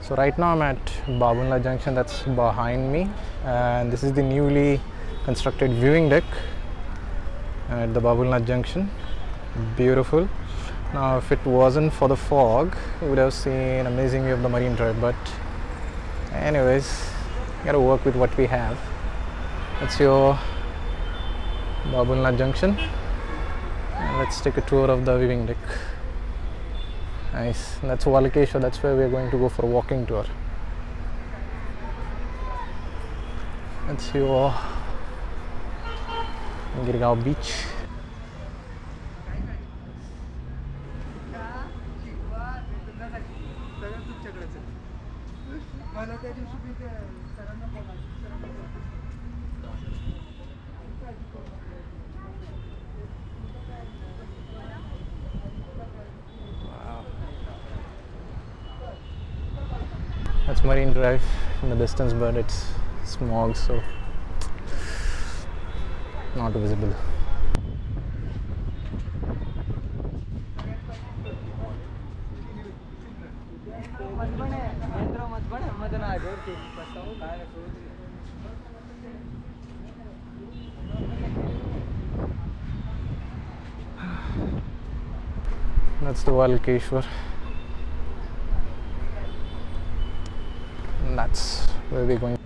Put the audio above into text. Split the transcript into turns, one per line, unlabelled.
So right now I'm at Babunla Junction, that's behind me, and this is the newly constructed viewing deck at the Babunla Junction. Beautiful. Now if it wasn't for the fog, you would have seen amazing view of the Marine Drive, but anyways, gotta work with what we have. That's your Babunla Junction, and let's take a tour of the viewing deck. Nice. That's Walkeshwar, that's where we're going to go for a walking tour. That's your Girgaon beach. That's Marine Drive in the distance, but it's smog, so not visible. That's the Walkeshwar. And that's where we're going.